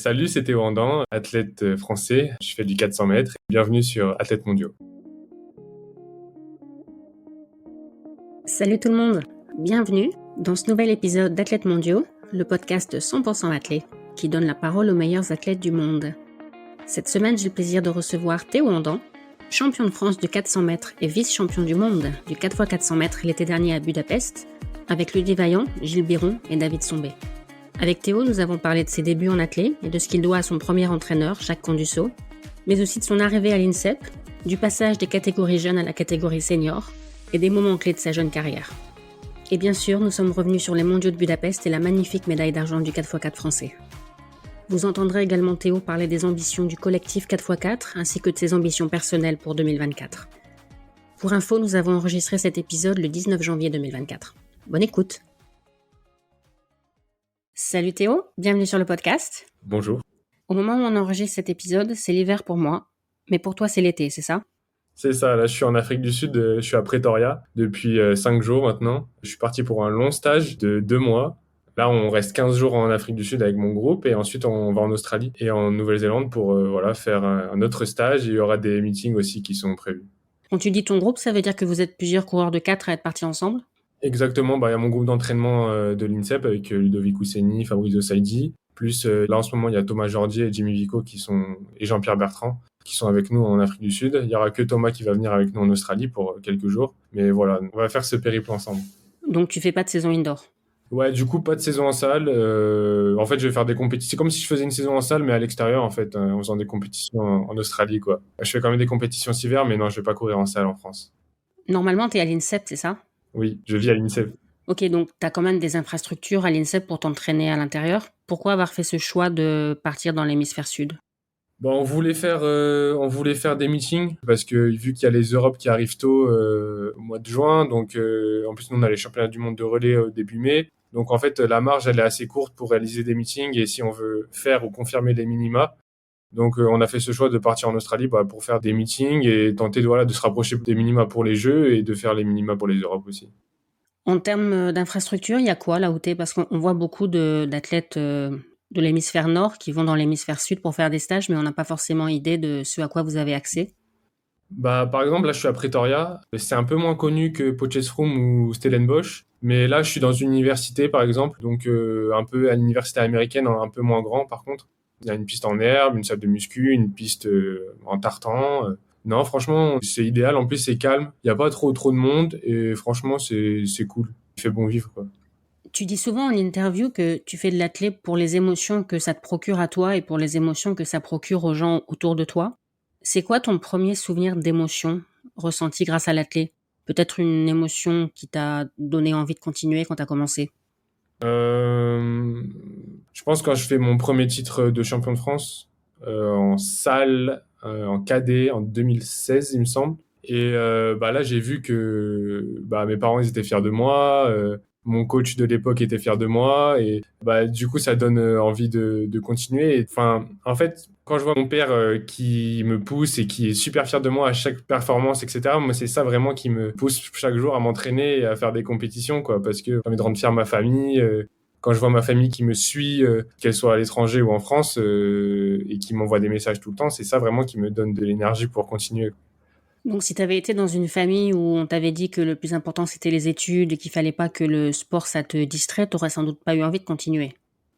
Salut, c'est Théo Andan, athlète français. Je fais du 400 mètres. Bienvenue sur Athlètes mondiaux. Salut tout le monde, bienvenue dans ce nouvel épisode d'Athlètes mondiaux, le podcast 100% athlète qui donne la parole aux meilleurs athlètes du monde. Cette semaine, j'ai le plaisir de recevoir Théo Andan, champion de France de 400 mètres et vice-champion du monde du 4x400 mètres l'été dernier à Budapest, avec Ludivine Vaillant, Gilles Biron et David Sombé. Avec Théo, nous avons parlé de ses débuts en athlète et de ce qu'il doit à son premier entraîneur, Jacques Condusso, mais aussi de son arrivée à l'INSEP, du passage des catégories jeunes à la catégorie senior et des moments clés de sa jeune carrière. Et bien sûr, nous sommes revenus sur les mondiaux de Budapest et la magnifique médaille d'argent du 4x4 français. Vous entendrez également Théo parler des ambitions du collectif 4x4 ainsi que de ses ambitions personnelles pour 2024. Pour info, nous avons enregistré cet épisode le 19 janvier 2024. Bonne écoute! Salut Théo, bienvenue sur le podcast. Bonjour. Au moment où on enregistre cet épisode, c'est l'hiver pour moi, mais pour toi c'est l'été, c'est ça? C'est ça, là je suis en Afrique du Sud, je suis à Pretoria depuis 5 jours maintenant. Je suis parti pour un long stage de 2 mois. Là on reste 15 jours en Afrique du Sud avec mon groupe et ensuite on va en Australie et en Nouvelle-Zélande pour faire un autre stage. Et il y aura des meetings aussi qui sont prévus. Quand tu dis ton groupe, ça veut dire que vous êtes plusieurs coureurs de 4 à être partis ensemble? Exactement, il y a mon groupe d'entraînement de l'INSEP avec Ludovic Ousseni, Fabrizio Saidi. Plus là en ce moment il y a Thomas Jordier et Jimmy Vico et Jean-Pierre Bertrand qui sont avec nous en Afrique du Sud. Il y aura que Thomas qui va venir avec nous en Australie pour quelques jours. Mais voilà, on va faire ce périple ensemble. Donc tu fais pas de saison indoor? Ouais, du coup, pas de saison en salle. En fait, je vais faire des compétitions. C'est comme si je faisais une saison en salle, mais à l'extérieur, en fait, en faisant des compétitions en Australie, quoi. Je fais quand même des compétitions cet hiver, mais non, je vais pas courir en salle en France. Normalement, tu es à l'INSEP, c'est ça? Oui, je vis à l'INSEP. Ok, donc tu as quand même des infrastructures à l'INSEP pour t'entraîner à l'intérieur. Pourquoi avoir fait ce choix de partir dans l'hémisphère sud? Bon, on voulait faire des meetings parce que vu qu'il y a les Europes qui arrivent tôt au mois de juin, donc en plus nous on a les championnats du monde de relais au début mai, donc en fait la marge elle est assez courte pour réaliser des meetings et si on veut faire ou confirmer des minima, donc on a fait ce choix de partir en Australie pour faire des meetings et tenter de se rapprocher des minima pour les Jeux et de faire les minima pour les Europes aussi. En termes d'infrastructure, il y a quoi là où t'es? Parce qu'on voit beaucoup d'athlètes de l'hémisphère nord qui vont dans l'hémisphère sud pour faire des stages, mais on n'a pas forcément idée de ce à quoi vous avez accès. Par exemple, là, je suis à Pretoria. C'est un peu moins connu que Potchefstroom ou Stellenbosch. Mais là, je suis dans une université, par exemple. Donc, un peu à l'université américaine, un peu moins grand, par contre. Il y a une piste en herbe, une salle de muscu, une piste en tartan. Non, franchement, c'est idéal. En plus, c'est calme. Il n'y a pas trop de monde. Et franchement, c'est cool. Il fait bon vivre, quoi. Tu dis souvent en interview que tu fais de l'athlète pour les émotions que ça te procure à toi et pour les émotions que ça procure aux gens autour de toi. C'est quoi ton premier souvenir d'émotion ressenti grâce à l'athlète? Peut-être une émotion qui t'a donné envie de continuer quand t'as commencé? Je pense quand je fais mon premier titre de champion de France en salle, en cadet, en 2016, il me semble. Et là, j'ai vu que mes parents ils étaient fiers de moi, mon coach de l'époque était fier de moi, et du coup, ça donne envie de continuer. Enfin, en fait, quand je vois mon père qui me pousse et qui est super fier de moi à chaque performance, etc., moi, c'est ça vraiment qui me pousse chaque jour à m'entraîner et à faire des compétitions, quoi, parce que ça permet de rendre fier ma famille. Quand je vois ma famille qui me suit, qu'elle soit à l'étranger ou en France, et qui m'envoie des messages tout le temps, c'est ça vraiment qui me donne de l'énergie pour continuer. Donc si t'avais été dans une famille où on t'avait dit que le plus important c'était les études et qu'il fallait pas que le sport ça te distrait, t'aurais sans doute pas eu envie de continuer.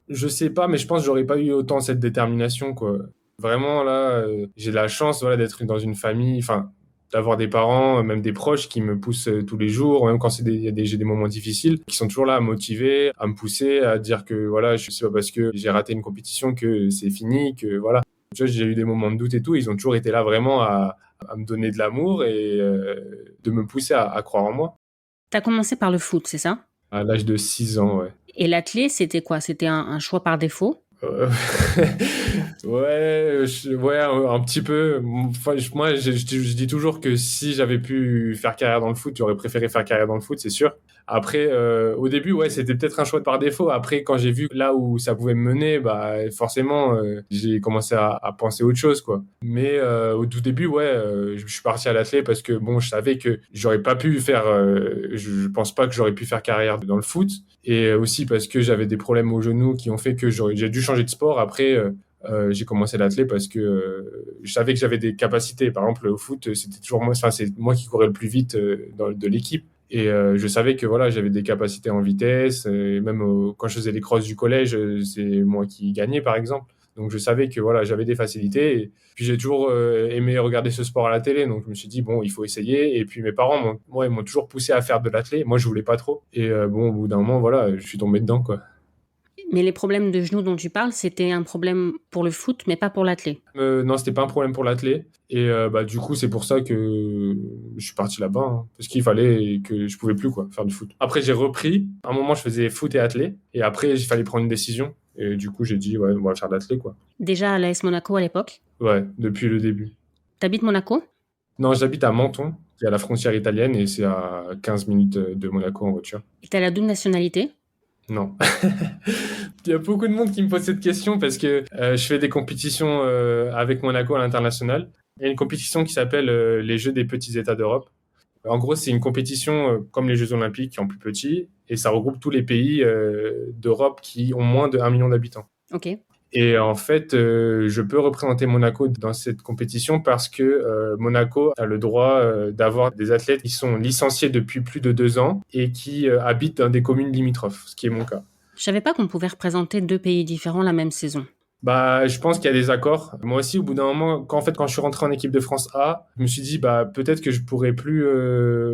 Je sais pas, mais je pense que j'aurais pas eu autant cette détermination, quoi. Vraiment, là, j'ai la chance, voilà, d'être dans une famille, enfin, d'avoir des parents, même des proches qui me poussent tous les jours, même quand j'ai des moments difficiles, qui sont toujours là à me motiver, à me pousser, à dire que, voilà, je sais pas parce que j'ai raté une compétition que c'est fini, que, voilà. Tu vois, j'ai eu des moments de doute et tout, ils ont toujours été là vraiment à me donner de l'amour et de me pousser à croire en moi. T'as commencé par le foot, c'est ça? À l'âge de 6 ans, ouais. Et l'athlète, c'était quoi? C'était un choix par défaut? Euh, ouais, un petit peu. Enfin, moi, je dis toujours que si j'avais pu faire carrière dans le foot, j'aurais préféré faire carrière dans le foot, c'est sûr. Après, au début, ouais, c'était peut-être un choix par défaut. Après, quand j'ai vu là où ça pouvait me mener, forcément, j'ai commencé à penser autre chose, quoi. Mais au tout début, ouais, je suis parti à l'athlé parce que bon, je savais que j'aurais pas pu faire. Je pense pas que j'aurais pu faire carrière dans le foot. Et aussi parce que j'avais des problèmes au genou qui ont fait que j'ai dû changer de sport après J'ai commencé l'athlé parce que je savais que j'avais des capacités. Par exemple, au foot, c'était toujours moi, enfin, c'est moi qui courais le plus vite de l'équipe. Et je savais que voilà, j'avais des capacités en vitesse. Et même quand je faisais les crosses du collège, c'est moi qui gagnais, par exemple. Donc je savais que voilà, j'avais des facilités. Et puis j'ai toujours aimé regarder ce sport à la télé. Donc je me suis dit, bon, il faut essayer. Et puis mes parents, ils m'ont toujours poussé à faire de l'athlé. Moi, je voulais pas trop. Et bon, au bout d'un moment, voilà, je suis tombé dedans, quoi. Mais les problèmes de genoux dont tu parles, c'était un problème pour le foot, mais pas pour l'athlé. Non, c'était pas un problème pour l'athlé. Et bah, du coup, c'est pour ça que je suis parti là-bas, hein, parce qu'il fallait que je pouvais plus quoi, faire du foot. Après, j'ai repris. À un moment, je faisais foot et athlé. Et après, il fallait prendre une décision. Et du coup, j'ai dit, ouais, on va faire de l'athlé, quoi. Déjà à l'AS Monaco à l'époque. Ouais, depuis le début. T'habites Monaco? Non, j'habite à Menton, qui est à la frontière italienne, et c'est à 15 minutes de Monaco en voiture. Et t'as la double nationalité? Non. Il y a beaucoup de monde qui me pose cette question parce que je fais des compétitions avec Monaco à l'international. Il y a une compétition qui s'appelle les Jeux des petits États d'Europe. En gros, c'est une compétition comme les Jeux olympiques en plus petit et ça regroupe tous les pays d'Europe qui ont moins de 1 million d'habitants. Ok. Et en fait, je peux représenter Monaco dans cette compétition parce que Monaco a le droit d'avoir des athlètes qui sont licenciés depuis plus de 2 ans et qui habitent dans des communes limitrophes, ce qui est mon cas. Je savais pas qu'on pouvait représenter 2 pays différents la même saison. Bah, je pense qu'il y a des accords. Moi aussi, au bout d'un moment, quand je suis rentré en équipe de France A, je me suis dit, bah, peut-être que je pourrais plus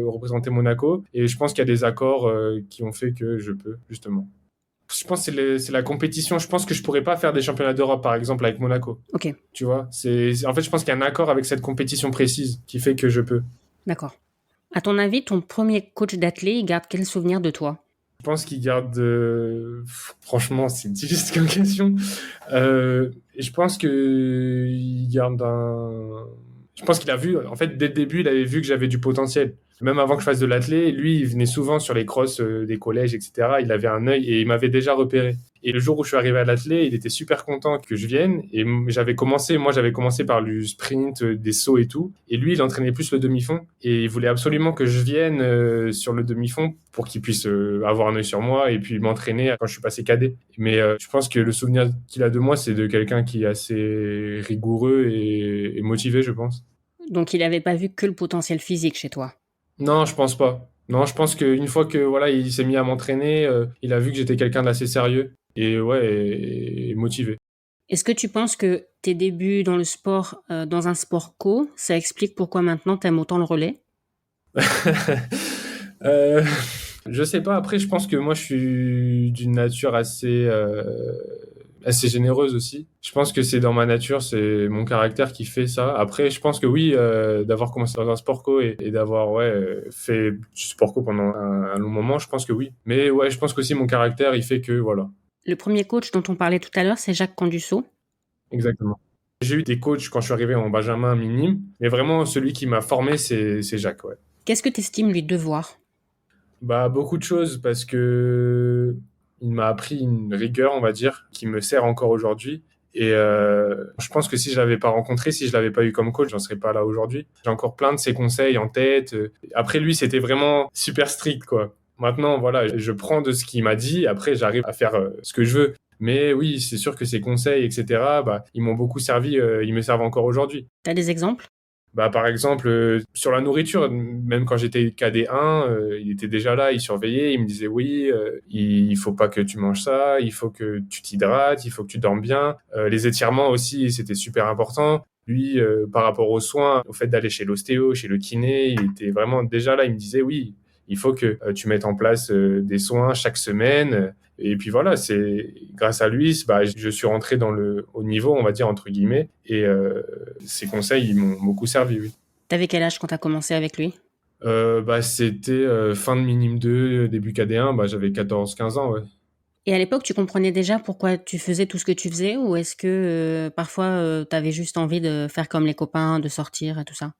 représenter Monaco. Et je pense qu'il y a des accords qui ont fait que je peux, justement. Je pense que c'est la compétition. Je pense que je pourrais pas faire des championnats d'Europe, par exemple, avec Monaco. Ok, Tu vois, en fait, je pense qu'il y a un accord avec cette compétition précise qui fait que je peux. d'accord. À ton avis, ton premier coach d'athlé, il garde quel souvenir de toi? Je pense qu'il garde. Franchement, c'est difficile comme question. Je pense que il garde un. Je pense qu'il a vu. En fait, dès le début, il avait vu que j'avais du potentiel. Même avant que je fasse de l'athlé, lui, il venait souvent sur les crosses des collèges, etc. Il avait un œil et il m'avait déjà repéré. Et le jour où je suis arrivé à l'athlé, il était super content que je vienne. Et j'avais commencé par du sprint, des sauts et tout. Et lui, il entraînait plus le demi-fond. Et il voulait absolument que je vienne sur le demi-fond pour qu'il puisse avoir un œil sur moi et puis m'entraîner quand je suis passé cadet. Mais je pense que le souvenir qu'il a de moi, c'est de quelqu'un qui est assez rigoureux et motivé, je pense. Donc il avait pas vu que le potentiel physique chez toi. Non, je pense pas. Non, je pense qu'une fois que voilà, il s'est mis à m'entraîner, il a vu que j'étais quelqu'un d'assez sérieux et ouais, et motivé. Est-ce que tu penses que tes débuts dans le sport, dans un sport co, ça explique pourquoi maintenant t'aimes autant le relais? Euh, je sais pas. Après, je pense que moi, je suis d'une nature assez généreuse aussi. Je pense que c'est dans ma nature, c'est mon caractère qui fait ça. Après, je pense que oui, d'avoir commencé dans un sport co et d'avoir ouais, fait du sport co pendant un long moment, je pense que oui. Mais ouais, je pense qu'aussi mon caractère, il fait que voilà. Le premier coach dont on parlait tout à l'heure, c'est Jacques Candussot. Exactement. J'ai eu des coachs quand je suis arrivé en Benjamin minime, mais vraiment celui qui m'a formé, c'est Jacques, ouais. Qu'est-ce que tu estimes lui devoir? Bah, beaucoup de choses parce que il m'a appris une rigueur, on va dire, qui me sert encore aujourd'hui. Et je pense que si je l'avais pas rencontré, si je l'avais pas eu comme coach, j'en serais pas là aujourd'hui. J'ai encore plein de ses conseils en tête. Après lui, c'était vraiment super strict, quoi. Maintenant, voilà, je prends de ce qu'il m'a dit. Après, j'arrive à faire ce que je veux. Mais oui, c'est sûr que ses conseils, etc., bah, ils m'ont beaucoup servi. Ils me servent encore aujourd'hui. T'as des exemples? Bah, par exemple, sur la nourriture, même quand j'étais KD1, il était déjà là, il surveillait, il me disait oui, il faut pas que tu manges ça, il faut que tu t'hydrates, il faut que tu dormes bien. Les étirements aussi, c'était super important. Lui, par rapport aux soins, au fait d'aller chez l'ostéo, chez le kiné, il était vraiment déjà là, il me disait oui, il faut que tu mettes en place des soins chaque semaine. Et puis voilà, c'est grâce à lui, bah, je suis rentré dans le haut niveau, on va dire entre guillemets, et ses conseils, ils m'ont beaucoup servi, oui. T'avais quel âge quand t'as commencé avec lui? Bah, c'était fin de minime 2, début KD1, bah, j'avais 14-15 ans, ouais. Et à l'époque, tu comprenais déjà pourquoi tu faisais tout ce que tu faisais ou est-ce que parfois t'avais juste envie de faire comme les copains, de sortir et tout ça?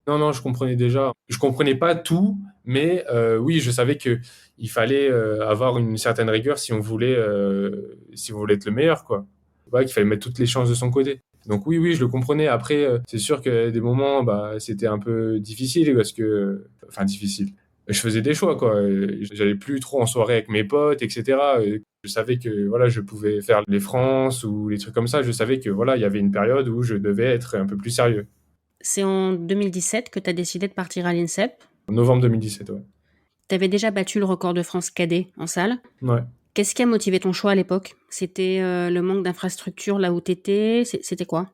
Non, non, je comprenais déjà. Je comprenais pas tout, mais oui, je savais que il fallait avoir une certaine rigueur si on voulait être le meilleur, quoi. Ouais, qu'il fallait mettre toutes les chances de son côté. Donc oui, oui, je le comprenais. Après, c'est sûr que des moments, bah, c'était un peu difficile parce que, enfin, difficile. je faisais des choix, quoi. J'allais plus trop en soirée avec mes potes, etc. Je savais que voilà, je pouvais faire les France ou les trucs comme ça. Je savais que voilà, il y avait une période où je devais être un peu plus sérieux. C'est en 2017 que tu as décidé de partir à l'INSEP. En novembre 2017, ouais. Tu avais déjà battu le record de France cadet en salle. Ouais. Qu'est-ce qui a motivé ton choix à l'époque? C'était le manque d'infrastructures là où tu étais? C'était quoi?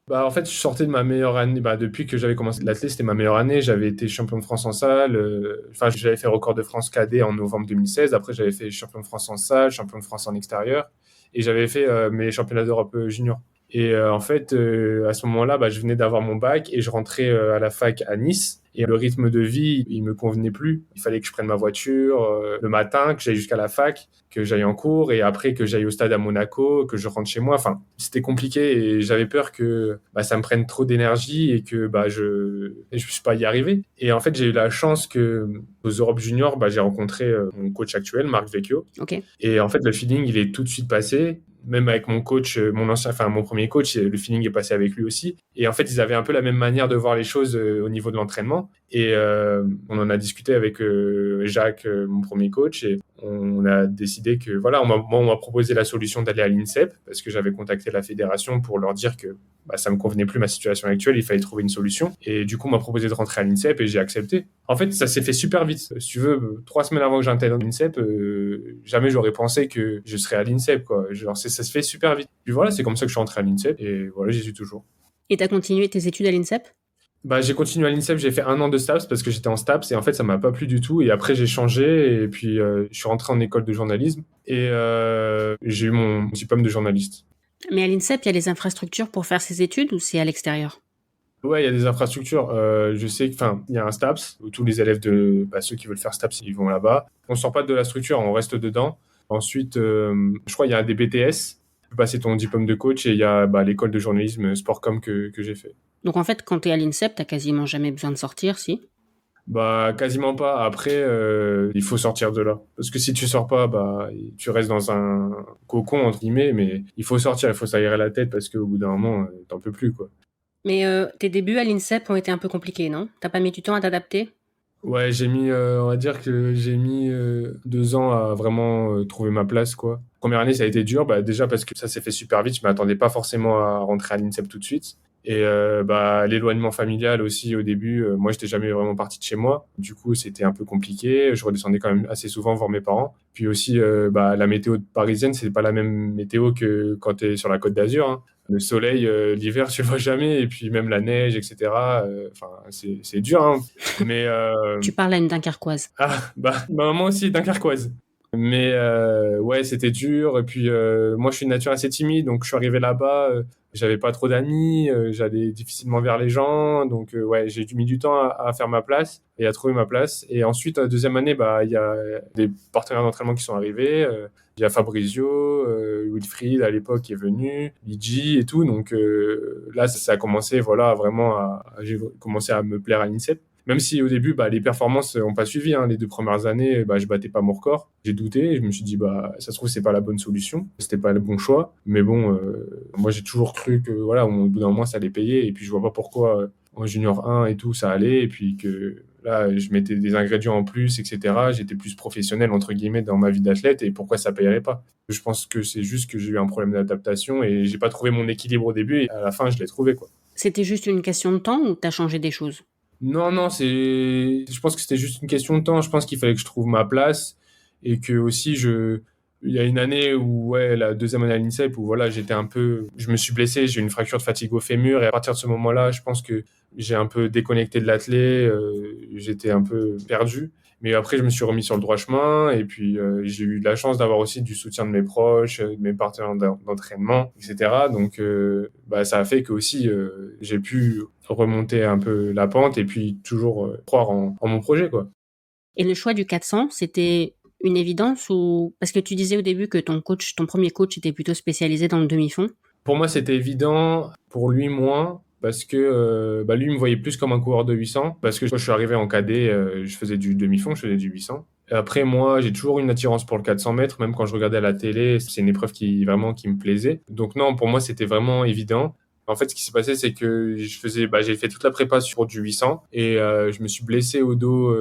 Bah, en fait, je sortais de ma meilleure année. Bah, depuis que j'avais commencé l'athlé, c'était ma meilleure année. J'avais été champion de France en salle. Enfin, j'avais fait record de France cadet en novembre 2016. Après, j'avais fait champion de France en salle, champion de France en extérieur. Et j'avais fait mes championnats d'Europe junior. Et en fait, à ce moment-là, bah, je venais d'avoir mon bac et je rentrais à la fac à Nice. Et le rythme de vie, il me convenait plus. Il fallait que je prenne ma voiture le matin, que j'aille jusqu'à la fac, que j'aille en cours et après que j'aille au stade à Monaco, que je rentre chez moi. Enfin, c'était compliqué et j'avais peur que bah, ça me prenne trop d'énergie et que bah, je puisse pas y arriver. Et en fait, j'ai eu la chance que aux Europes Juniors, bah, j'ai rencontré mon coach actuel, Marc Vecchio. Ok. Et en fait, le feeling, il est tout de suite passé. Même avec mon coach, mon premier coach, le feeling est passé avec lui aussi. Et en fait, ils avaient un peu la même manière de voir les choses au niveau de l'entraînement. Et on en a discuté avec Jacques, mon premier coach, et on a décidé que voilà, on m'a proposé la solution d'aller à l'INSEP parce que j'avais contacté la fédération pour leur dire que bah, ça me convenait plus ma situation actuelle, il fallait trouver une solution. Et du coup, on m'a proposé de rentrer à l'INSEP et j'ai accepté. En fait, ça s'est fait super vite. Si tu veux, 3 semaines avant que j'intègre l'INSEP, jamais j'aurais pensé que je serais à l'INSEP, quoi. Genre, ça se fait super vite. Puis voilà, c'est comme ça que je suis rentré à l'INSEP et voilà, j'y suis toujours. Et tu as continué tes études à l'INSEP? Bah, j'ai continué à l'INSEP, j'ai fait 1 an de STAPS parce que j'étais en STAPS et en fait ça m'a pas plu du tout et après j'ai changé et puis je suis rentré en école de journalisme et j'ai eu mon diplôme de journaliste. Mais à l'INSEP, il y a les infrastructures pour faire ses études ou c'est à l'extérieur? Ouais, il y a des infrastructures. Je sais que, enfin, il y a un STAPS où tous les élèves de, bah, ceux qui veulent faire STAPS, ils vont là-bas. On sort pas de la structure, on reste dedans. Ensuite, je crois il y a des BTS. Tu peux passer ton diplôme de coach et il y a bah, l'école de journalisme Sportcom que j'ai fait. Donc en fait, quand tu es à l'INSEP, tu quasiment jamais besoin de sortir, si? Bah, quasiment pas. Après, il faut sortir de là. Parce que si tu sors pas, bah, tu restes dans un cocon, entre guillemets, mais il faut sortir, il faut s'aérer la tête parce qu'au bout d'un moment, t'en peux plus, quoi. Mais tes débuts à l'INSEP ont été un peu compliqués, non? T'as pas mis du temps à t'adapter? Ouais, on va dire que j'ai mis 2 ans à vraiment trouver ma place, quoi. Première année, ça a été dur, bah, déjà parce que ça s'est fait super vite. Je m'attendais pas forcément à rentrer à l'INSEP tout de suite. Et bah, l'éloignement familial aussi au début, moi, j'étais jamais vraiment parti de chez moi. Du coup, c'était un peu compliqué. Je redescendais quand même assez souvent voir mes parents. Puis aussi, bah, la météo parisienne, c'est pas la même météo que quand tu es sur la Côte d'Azur, hein. Le soleil, l'hiver, tu le vois jamais. Et puis même la neige, etc. Enfin, c'est dur, hein. Mais Tu parles à une Dunkerquoise. ah, bah, ma maman aussi est dunkerquoise. Mais ouais, c'était dur. Et puis, moi, je suis de nature assez timide. Donc, je suis arrivé là-bas. J'avais pas trop d'amis. J'allais difficilement vers les gens. Donc, ouais, j'ai mis du temps à faire ma place et à trouver ma place. Et ensuite, deuxième année, bah, il y a des partenaires d'entraînement qui sont arrivés. Il y a Fabrizio, Wilfried à l'époque qui est venu, Luigi et tout. Donc, là, ça a commencé, voilà, vraiment j'ai commencé à me plaire à l'INSEP. Même si au début, bah, les performances n'ont pas suivi, hein. Les 2 premières années, bah, je battais pas mon record. J'ai douté et je me suis dit, bah, ça se trouve, c'est pas la bonne solution. C'était pas le bon choix. Mais bon, moi, j'ai toujours cru que, voilà, au bout d'un moment, ça allait payer. Et puis, je vois pas pourquoi en junior 1 et tout, ça allait. Et puis que là, je mettais des ingrédients en plus, etc. J'étais plus professionnel, entre guillemets, dans ma vie d'athlète. Et pourquoi ça payerait pas? Je pense que c'est juste que j'ai eu un problème d'adaptation et j'ai pas trouvé mon équilibre au début. Et à la fin, je l'ai trouvé, quoi. C'était juste une question de temps ou t'as changé des choses? Non, non, je pense que c'était juste une question de temps. Je pense qu'il fallait que je trouve ma place et que aussi il y a une année où, ouais, la deuxième année à l'INSEP où voilà, je me suis blessé, j'ai eu une fracture de fatigo-fémur et à partir de ce moment-là, je pense que j'ai un peu déconnecté de l'athlé, j'étais un peu perdu. Mais après, je me suis remis sur le droit chemin et puis j'ai eu de la chance d'avoir aussi du soutien de mes proches, de mes partenaires d'entraînement, etc. Donc, bah, ça a fait que aussi j'ai pu remonter un peu la pente et puis toujours croire en mon projet, quoi. Et le choix du 400, c'était une évidence ou... Parce que tu disais au début que ton premier coach était plutôt spécialisé dans le demi-fond. Pour moi, c'était évident. Pour lui, moins. Parce que bah, lui, il me voyait plus comme un coureur de 800. Parce que quand je suis arrivé en cadet, je faisais du demi-fond, je faisais du 800. Et après, moi, j'ai toujours eu une attirance pour le 400 mètres. Même quand je regardais à la télé, c'est une épreuve qui me plaisait. Donc non, pour moi, c'était vraiment évident. En fait, ce qui s'est passé, c'est que j'ai fait toute la prépa sur du 800 et je me suis blessé au dos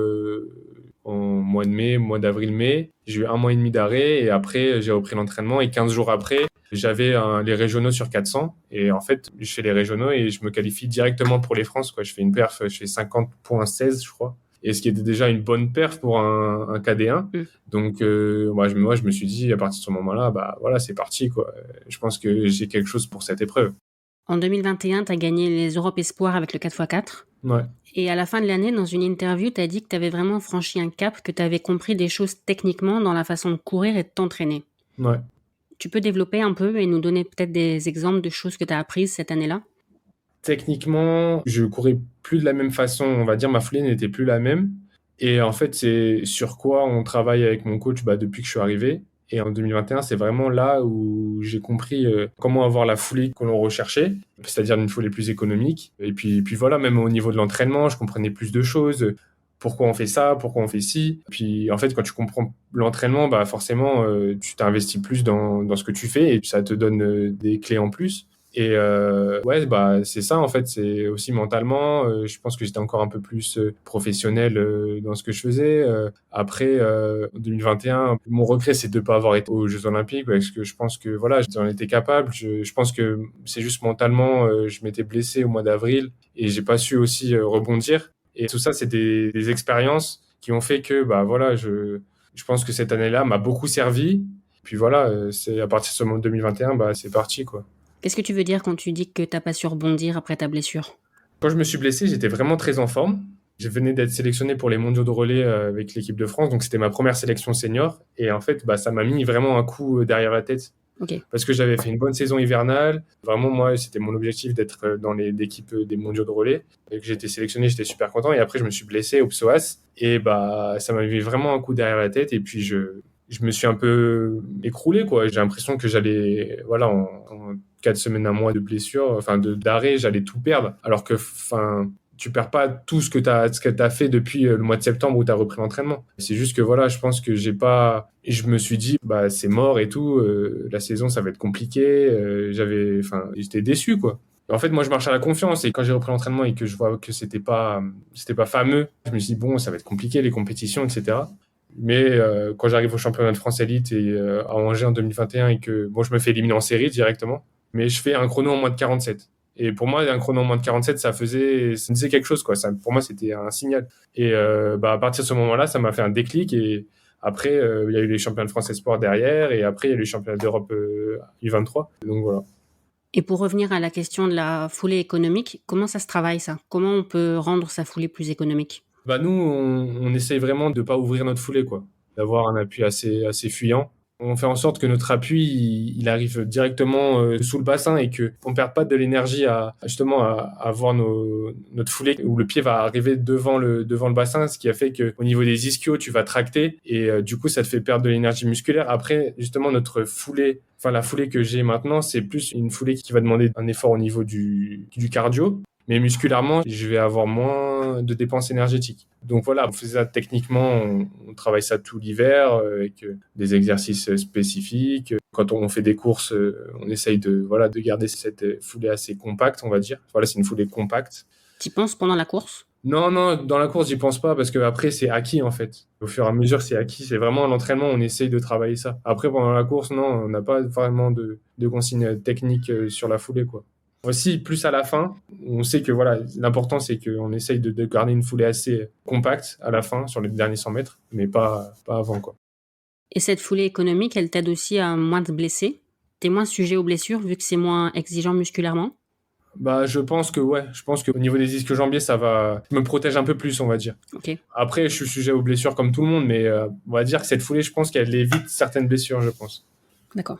en mois de mai, mois d'avril-mai. J'ai eu 1 mois et demi d'arrêt et après, j'ai repris l'entraînement et 15 jours après, j'avais les régionaux sur 400. Et en fait, je fais les régionaux et je me qualifie directement pour les France, quoi. Je fais une perf, je fais 50,16, je crois. Et ce qui était déjà une bonne perf pour un KD1. Donc, moi, je me suis dit, à partir de ce moment-là, bah voilà, c'est parti, quoi. Je pense que j'ai quelque chose pour cette épreuve. En 2021, tu as gagné les Europes Espoirs avec le 4x4. Ouais. Et à la fin de l'année, dans une interview, tu as dit que tu avais vraiment franchi un cap, que tu avais compris des choses techniquement dans la façon de courir et de t'entraîner. Ouais. Tu peux développer un peu et nous donner peut-être des exemples de choses que tu as apprises cette année-là? Techniquement, je courais plus de la même façon. On va dire, ma foulée n'était plus la même. Et en fait, c'est sur quoi on travaille avec mon coach depuis que je suis arrivé. Et en 2021, c'est vraiment là où j'ai compris comment avoir la foulée que l'on recherchait, c'est-à-dire une foulée plus économique. Et puis voilà, même au niveau de l'entraînement, je comprenais plus de choses. Pourquoi on fait ça, pourquoi on fait ci. Puis en fait, quand tu comprends l'entraînement, bah forcément, tu t'investis plus dans ce que tu fais et ça te donne des clés en plus. Et ouais, bah c'est ça en fait, c'est aussi mentalement. Je pense que j'étais encore un peu plus professionnel dans ce que je faisais. Après, en 2021, mon regret c'est de ne pas avoir été aux Jeux Olympiques parce que je pense que voilà, j'en étais capable. Je pense que c'est juste mentalement, je m'étais blessé au mois d'avril et j'ai pas su aussi rebondir. Et tout ça, c'est des expériences qui ont fait que bah voilà, je pense que cette année-là m'a beaucoup servi. Puis voilà, c'est à partir de ce moment 2021, bah c'est parti quoi. Qu'est-ce que tu veux dire quand tu dis que t'as pas su rebondir après ta blessure? Quand je me suis blessé, j'étais vraiment très en forme. Je venais d'être sélectionné pour les mondiaux de relais avec l'équipe de France, donc c'était ma première sélection senior. Et en fait, bah, ça m'a mis vraiment un coup derrière la tête. Ok. Parce que j'avais fait une bonne saison hivernale. Vraiment, moi, c'était mon objectif d'être dans l'équipe des mondiaux de relais. Et que j'ai été sélectionné, j'étais super content. Et après, je me suis blessé au psoas. Et bah, ça m'a mis vraiment un coup derrière la tête. Et puis, je me suis un peu écroulé, quoi. J'ai l'impression que j'allais, voilà, en 4 semaines, un mois de blessure, enfin, d'arrêt, j'allais tout perdre. Alors que, enfin, tu perds pas tout ce que tu as fait depuis le mois de septembre où tu as repris l'entraînement. C'est juste que voilà, je pense que j'ai pas. Et je me suis dit, bah, c'est mort et tout, la saison, ça va être compliqué. J'étais déçu, quoi. Et en fait, moi, je marche à la confiance et quand j'ai repris l'entraînement et que je vois que c'était pas fameux, je me suis dit, bon, ça va être compliqué, les compétitions, etc. Mais quand j'arrive au championnat de France Elite et à Angers en 2021 et que bon, je me fais éliminer en série directement, mais je fais un chrono en moins de 47. Et pour moi, un chrono en moins de 47, ça disait quelque chose, quoi. Ça, pour moi, c'était un signal. Et bah, à partir de ce moment-là, ça m'a fait un déclic. Et après, il y a eu les championnats de France Espoir derrière. Et après, il y a eu les championnats d'Europe U23. Donc voilà. Et pour revenir à la question de la foulée économique, comment ça se travaille ça? Comment on peut rendre sa foulée plus économique? Bah nous, on essaye vraiment de pas ouvrir notre foulée, quoi. D'avoir un appui assez fuyant. On fait en sorte que notre appui, il arrive directement sous le bassin et que on perde pas de l'énergie à justement à avoir notre foulée où le pied va arriver devant le bassin, ce qui a fait que au niveau des ischios, tu vas tracter et du coup, ça te fait perdre de l'énergie musculaire. Après, justement, notre foulée, enfin la foulée que j'ai maintenant, c'est plus une foulée qui va demander un effort au niveau du cardio. Mais musculairement, je vais avoir moins de dépenses énergétiques. Donc voilà, on fait ça techniquement, on travaille ça tout l'hiver avec des exercices spécifiques. Quand on fait des courses, on essaye de garder cette foulée assez compacte, on va dire. Voilà, c'est une foulée compacte. T'y penses pendant la course? Non, dans la course, j'y pense pas parce que après c'est acquis en fait. Au fur et à mesure, c'est acquis. C'est vraiment à l'entraînement, on essaye de travailler ça. Après, pendant la course, non, on n'a pas vraiment de consignes techniques sur la foulée, quoi. Aussi, plus à la fin, on sait que voilà, l'important c'est qu'on essaye de garder une foulée assez compacte à la fin, sur les derniers 100 mètres, mais pas avant, quoi. Et cette foulée économique, elle t'aide aussi à moins te blesser? T'es moins sujet aux blessures vu que c'est moins exigeant musculairement? Bah, je pense qu'au niveau des ischio-jambiers, ça va me protège un peu plus, on va dire. Ok, Après, je suis sujet aux blessures comme tout le monde, mais on va dire que cette foulée, je pense qu'elle évite certaines blessures, je pense. d'accord.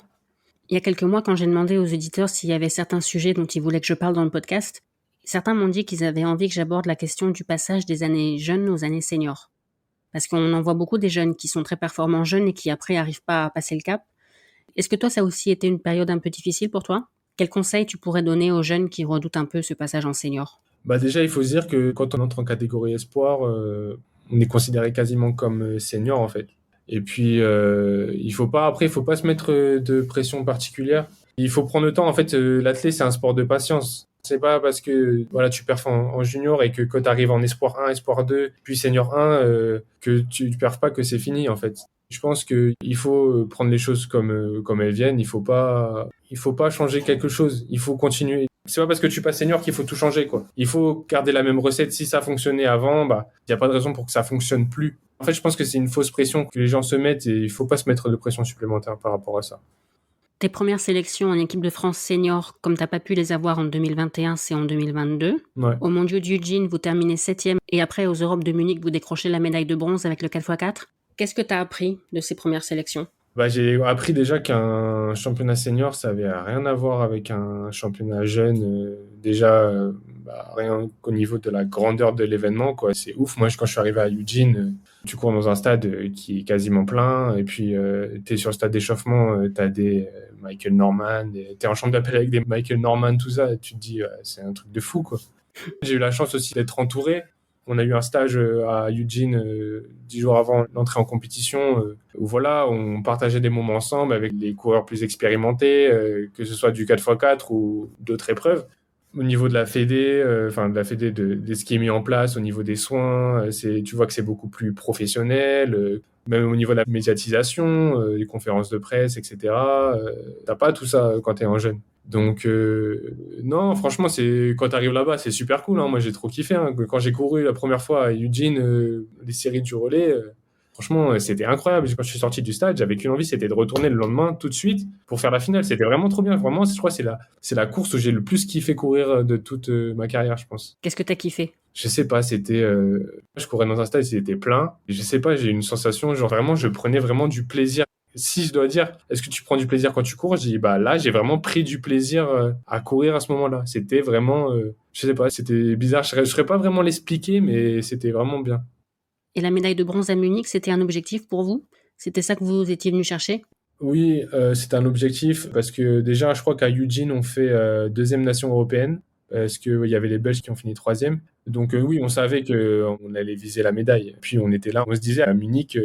Il y a quelques mois, quand j'ai demandé aux auditeurs s'il y avait certains sujets dont ils voulaient que je parle dans le podcast, certains m'ont dit qu'ils avaient envie que j'aborde la question du passage des années jeunes aux années seniors. Parce qu'on en voit beaucoup des jeunes qui sont très performants jeunes et qui après n'arrivent pas à passer le cap. Est-ce que toi, ça a aussi été une période un peu difficile pour toi? Quels conseils tu pourrais donner aux jeunes qui redoutent un peu ce passage en senior? Bah déjà, il faut se dire que quand on entre en catégorie espoir, on est considéré quasiment comme senior en fait. Et puis, il faut pas se mettre de pression particulière. Il faut prendre le temps. En fait, l'athlète, c'est un sport de patience. C'est pas parce que voilà, tu perfs en junior et que quand tu arrives en espoir 1, espoir 2, puis senior 1, que tu perfs pas que c'est fini en fait. Je pense qu'il faut prendre les choses comme elles viennent. Il faut pas changer quelque chose. Il faut continuer. C'est pas parce que tu passes senior qu'il faut tout changer, quoi. Il faut garder la même recette. Si ça fonctionnait avant, bah, il n'y a pas de raison pour que ça fonctionne plus. En fait, je pense que c'est une fausse pression que les gens se mettent et il faut pas se mettre de pression supplémentaire par rapport à ça. Tes premières sélections en équipe de France senior, comme t'as pas pu les avoir en 2021, c'est en 2022. Ouais. Aux mondiaux d'Eugene, vous terminez 7e et après aux Europes de Munich, vous décrochez la médaille de bronze avec le 4x4. Qu'est-ce que t'as appris de ces premières sélections? Bah, j'ai appris déjà qu'un championnat senior, ça avait rien à voir avec un championnat jeune. Déjà, rien qu'au niveau de la grandeur de l'événement, quoi. C'est ouf. Moi, quand je suis arrivé à Eugene, tu cours dans un stade qui est quasiment plein, et puis tu es sur le stade d'échauffement, tu as des Michael Norman, tu es en chambre d'appel avec des Michael Norman, tout ça, et tu te dis, c'est un truc de fou, quoi. J'ai eu la chance aussi d'être entouré. On a eu un stage à Eugene 10 jours avant l'entrée en compétition où voilà, on partageait des moments ensemble avec des coureurs plus expérimentés, que ce soit du 4x4 ou d'autres épreuves. Au niveau de la Fédé, de ce qui est mis en place, au niveau des soins, tu vois que c'est beaucoup plus professionnel, même au niveau de la médiatisation, les conférences de presse, etc. T'as pas tout ça quand t'es un jeune. Donc, non, franchement, quand tu arrives là-bas, c'est super cool, hein. Moi, j'ai trop kiffé, hein. Quand j'ai couru la première fois à Eugene, les séries du relais, franchement, c'était incroyable. Quand je suis sorti du stade, j'avais qu'une envie, c'était de retourner le lendemain tout de suite pour faire la finale. C'était vraiment trop bien. Vraiment, je crois que c'est la course où j'ai le plus kiffé courir de toute ma carrière, je pense. Qu'est-ce que t'as kiffé? Je sais pas, je courais dans un stade, c'était plein. Et je sais pas, j'ai eu une sensation, genre vraiment, je prenais vraiment du plaisir. Si je dois dire, est-ce que tu prends du plaisir quand tu cours? Je dis, bah là, j'ai vraiment pris du plaisir à courir à ce moment-là. C'était vraiment, je sais pas, c'était bizarre. Je saurais pas vraiment l'expliquer, mais c'était vraiment bien. Et la médaille de bronze à Munich, c'était un objectif pour vous? C'était ça que vous étiez venu chercher? Oui, c'est un objectif parce que déjà, je crois qu'à Eugene, on fait deuxième nation européenne parce qu'il y avait les Belges qui ont fini troisième. Donc oui, on savait qu'on allait viser la médaille. Puis on était là, on se disait à Munich,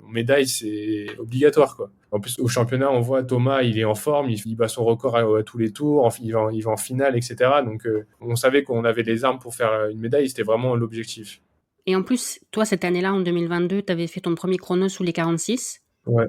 médaille, c'est obligatoire, quoi. En plus, au championnat, on voit Thomas, il est en forme, il bat son record à tous les tours, il va en finale, etc. Donc on savait qu'on avait les armes pour faire une médaille, c'était vraiment l'objectif. Et en plus, toi, cette année-là, en 2022, t'avais fait ton premier chrono sous les 46. Ouais.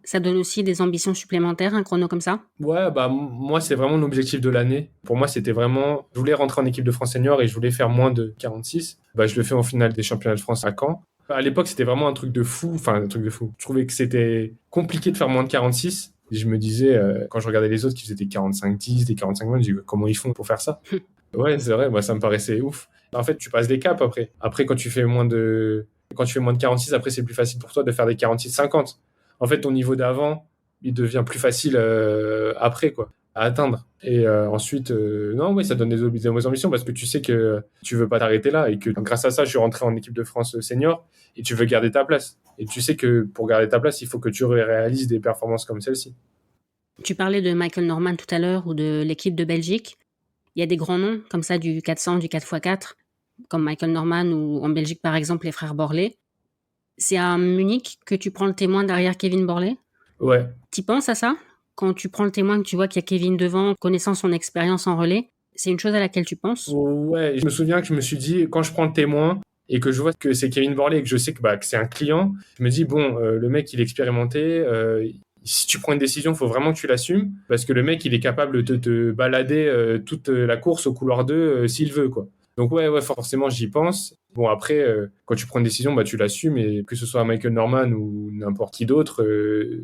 Ça donne aussi des ambitions supplémentaires, un chrono comme ça? Ouais, bah moi c'est vraiment l'objectif de l'année. Pour moi, c'était vraiment, je voulais rentrer en équipe de France senior et je voulais faire moins de 46. Bah je le fais en finale des championnats de France à Caen. À l'époque, c'était vraiment un truc de fou, enfin un truc de fou. Je trouvais que c'était compliqué de faire moins de 46. Et je me disais, quand je regardais les autres qui faisaient des 45-10, des 45-20, je dis comment ils font pour faire ça? Ouais, c'est vrai, moi ça me paraissait ouf. En fait, tu passes des caps après. Après, quand tu fais moins de 46, après c'est plus facile pour toi de faire des 46-50. En fait, ton niveau d'avant, il devient plus facile après, quoi, à atteindre. Et ensuite, non, oui, ça donne des ambitions parce que tu sais que tu veux pas t'arrêter là et que grâce à ça, je suis rentré en équipe de France senior et tu veux garder ta place. Et tu sais que pour garder ta place, il faut que tu réalises des performances comme celle-ci. Tu parlais de Michael Norman tout à l'heure ou de l'équipe de Belgique. Il y a des grands noms comme ça du 400, du 4x4, comme Michael Norman ou en Belgique par exemple les frères Borlée. C'est à Munich que tu prends le témoin derrière Kevin Borlée? Ouais. T'y penses à ça? Quand tu prends le témoin, que tu vois qu'il y a Kevin devant, connaissant son expérience en relais, c'est une chose à laquelle tu penses? Ouais, je me souviens que je me suis dit, quand je prends le témoin et que je vois que c'est Kevin Borlée et que je sais que c'est un client, je me dis, bon, le mec, il est expérimenté. Si tu prends une décision, il faut vraiment que tu l'assumes parce que le mec, il est capable de te balader toute la course au couloir 2 s'il veut, quoi. Donc ouais, forcément, j'y pense. Bon, après, quand tu prends une décision, bah, tu l'assumes et que ce soit Michael Norman ou n'importe qui d'autre,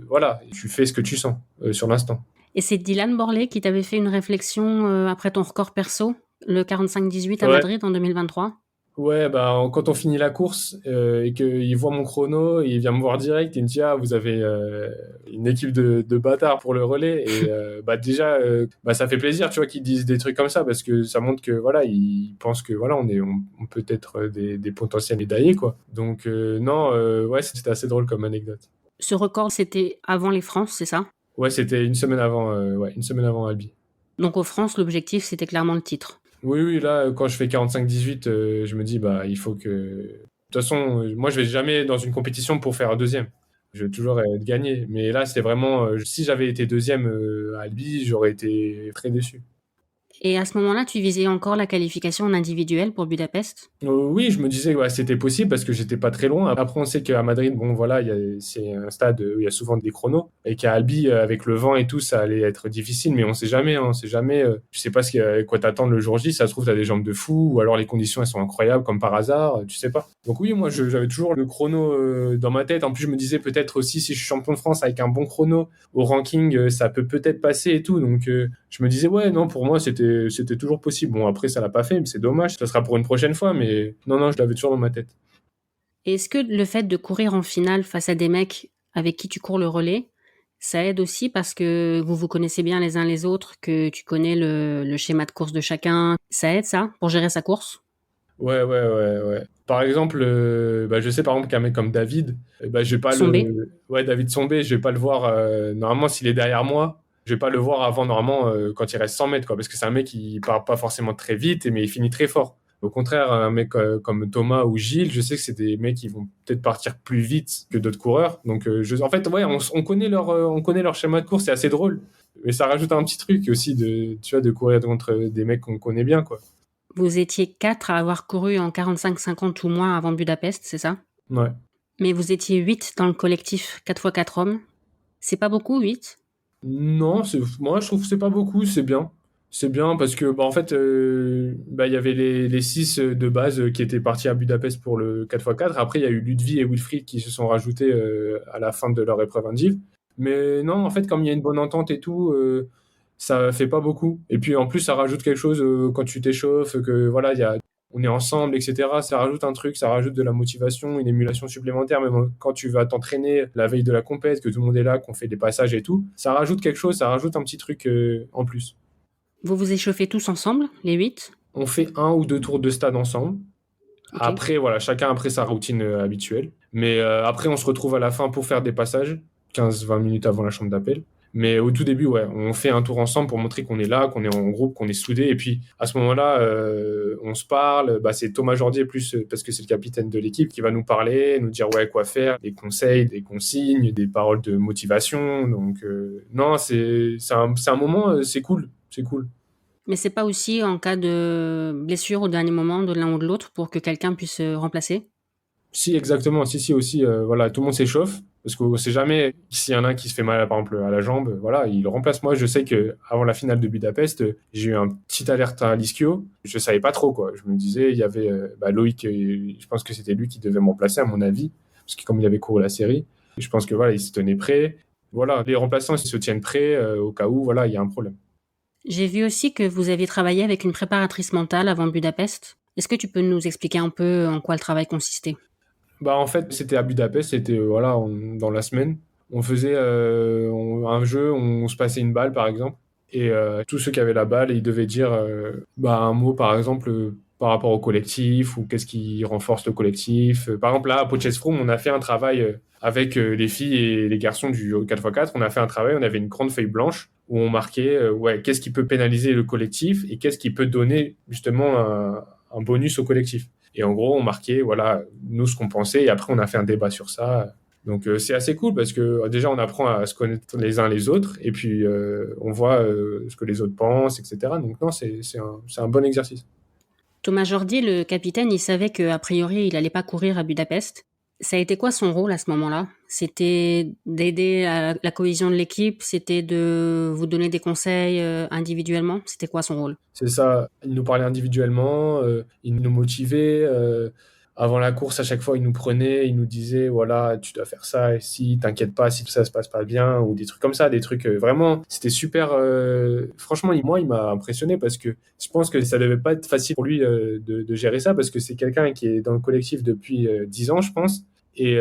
voilà, tu fais ce que tu sens sur l'instant. Et c'est Dylan Borlée qui t'avait fait une réflexion après ton record perso, le 45-18 à Ouais. Madrid en 2023? Ouais, bah, quand on finit la course et qu'il voit mon chrono, il vient me voir direct, il me dit ah vous avez une équipe de bâtards pour le relais et bah déjà ça fait plaisir tu vois qu'ils disent des trucs comme ça parce que ça montre que voilà ils pensent que voilà on peut être des potentiels médaillés quoi. Donc non ouais c'était assez drôle comme anecdote. Ce record, c'était avant les France, c'est ça? Ouais c'était une semaine avant Albi. Donc aux France, l'objectif, c'était clairement le titre. Oui, là, quand je fais 45-18, je me dis, bah, il faut que. De toute façon, moi, je vais jamais dans une compétition pour faire deuxième. Je vais toujours être gagné. Mais là, c'était vraiment. Si j'avais été deuxième à Albi, j'aurais été très déçu. Et à ce moment-là, tu visais encore la qualification en individuel pour Budapest? Oui, je me disais ouais, c'était possible parce que j'étais pas très loin. Après, on sait qu'à Madrid, bon voilà, c'est un stade où il y a souvent des chronos et qu'à Albi, avec le vent et tout, ça allait être difficile. Mais on sait jamais, hein, on sait jamais. Tu sais pas quoi t'attendre le jour J. Ça se trouve, t'as des jambes de fou ou alors les conditions elles sont incroyables comme par hasard. Tu sais pas. Donc oui, moi j'avais toujours le chrono dans ma tête. En plus, je me disais peut-être aussi si je suis champion de France avec un bon chrono au ranking, ça peut peut-être passer et tout. Donc je me disais ouais, non, pour moi c'était toujours possible. Bon après ça l'a pas fait, mais c'est dommage. Ça sera pour une prochaine fois, mais non, je l'avais toujours dans ma tête. Et est-ce que le fait de courir en finale face à des mecs avec qui tu cours le relais, ça aide aussi parce que vous vous connaissez bien les uns les autres, que tu connais le schéma de course de chacun? Ça aide ça pour gérer sa course? Ouais. Par exemple, je sais par exemple qu'un mec comme David, je vais pas Sombé? ouais, David Sombé, je vais pas le voir, normalement, s'il est derrière moi, je vais pas le voir avant, normalement, quand il reste 100 mètres, quoi, parce que c'est un mec qui part pas forcément très vite, mais il finit très fort. Au contraire, un mec comme Thomas ou Gilles, je sais que c'est des mecs qui vont peut-être partir plus vite que d'autres coureurs. Donc, en fait, ouais, on connaît leur schéma de course, c'est assez drôle. Mais ça rajoute un petit truc aussi tu vois, de courir contre des mecs qu'on connaît bien, quoi. Vous étiez 4 à avoir couru en 45-50 ou moins avant Budapest, c'est ça? Ouais. Mais vous étiez 8 dans le collectif 4x4 hommes. C'est pas beaucoup, 8? Non, moi je trouve que c'est pas beaucoup, c'est bien. C'est bien parce que en fait il y avait les 6 de base qui étaient partis à Budapest pour le 4x4. Après il y a eu Ludwig et Wilfried qui se sont rajoutés à la fin de leur épreuve indiv. Mais non, en fait comme il y a une bonne entente et tout, ça fait pas beaucoup. Et puis en plus ça rajoute quelque chose quand tu t'échauffes, que voilà, on est ensemble, etc. Ça rajoute un truc, ça rajoute de la motivation, une émulation supplémentaire, même quand tu vas t'entraîner la veille de la compète, que tout le monde est là, qu'on fait des passages et tout. Ça rajoute quelque chose, ça rajoute un petit truc en plus. Vous vous échauffez tous ensemble, les 8? On fait un ou deux tours de stade ensemble. Ok. Après, voilà, chacun après sa routine habituelle. Mais après, on se retrouve à la fin pour faire des passages, 15-20 minutes avant la chambre d'appel. Mais au tout début, ouais, on fait un tour ensemble pour montrer qu'on est là, qu'on est en groupe, qu'on est soudés. Et puis, à ce moment-là, on se parle. C'est Thomas Jordier, plus parce que c'est le capitaine de l'équipe, qui va nous parler, nous dire ouais, quoi faire, des conseils, des consignes, des paroles de motivation. Donc, non, c'est un moment, c'est cool. C'est cool. Mais c'est pas aussi en cas de blessure au dernier moment de l'un ou de l'autre pour que quelqu'un puisse remplacer? Si, exactement. Si, aussi, voilà, tout le monde s'échauffe. Parce qu'on ne sait jamais s'il y en a un qui se fait mal, par exemple, à la jambe. Voilà, il le remplace. Moi, je sais que avant la finale de Budapest, j'ai eu un petit alerte à l'ischio. Je savais pas trop, quoi. Je me disais, il y avait Loïc, je pense que c'était lui qui devait me remplacer, à mon avis. Parce que comme il avait couru la série, je pense que voilà, il se tenait prêt. Voilà, les remplaçants, ils se tiennent prêts au cas où, voilà, il y a un problème. J'ai vu aussi que vous aviez travaillé avec une préparatrice mentale avant Budapest. Est-ce que tu peux nous expliquer un peu en quoi le travail consistait? En fait, c'était à Budapest, c'était voilà, dans la semaine. On faisait un jeu, on se passait une balle par exemple, et tous ceux qui avaient la balle, ils devaient dire un mot par exemple par rapport au collectif ou qu'est-ce qui renforce le collectif. Par exemple, là, à Potchefstroom, on a fait un travail avec les filles et les garçons du 4x4. On a fait un travail, on avait une grande feuille blanche où on marquait ouais, qu'est-ce qui peut pénaliser le collectif et qu'est-ce qui peut donner justement un bonus au collectif. Et en gros, on marquait, voilà, nous, ce qu'on pensait, et après, on a fait un débat sur ça. Donc, c'est assez cool parce que déjà, on apprend à se connaître les uns les autres, et puis on voit ce que les autres pensent, etc. Donc, non, c'est un bon exercice. Thomas Jordi, le capitaine, il savait qu'a priori, il allait pas courir à Budapest. Ça a été quoi son rôle à ce moment-là? C'était d'aider à la cohésion de l'équipe? C'était de vous donner des conseils individuellement? C'était quoi son rôle? C'est ça, il nous parlait individuellement, il nous motivait. Avant la course, à chaque fois, il nous prenait, il nous disait, voilà, tu dois faire ça, et si, t'inquiète pas, si tout ça se passe pas bien, ou des trucs comme ça, des trucs vraiment, c'était super. Franchement, moi, il m'a impressionné parce que je pense que ça devait pas être facile pour lui de gérer ça parce que c'est quelqu'un qui est dans le collectif depuis 10 ans, je pense. Et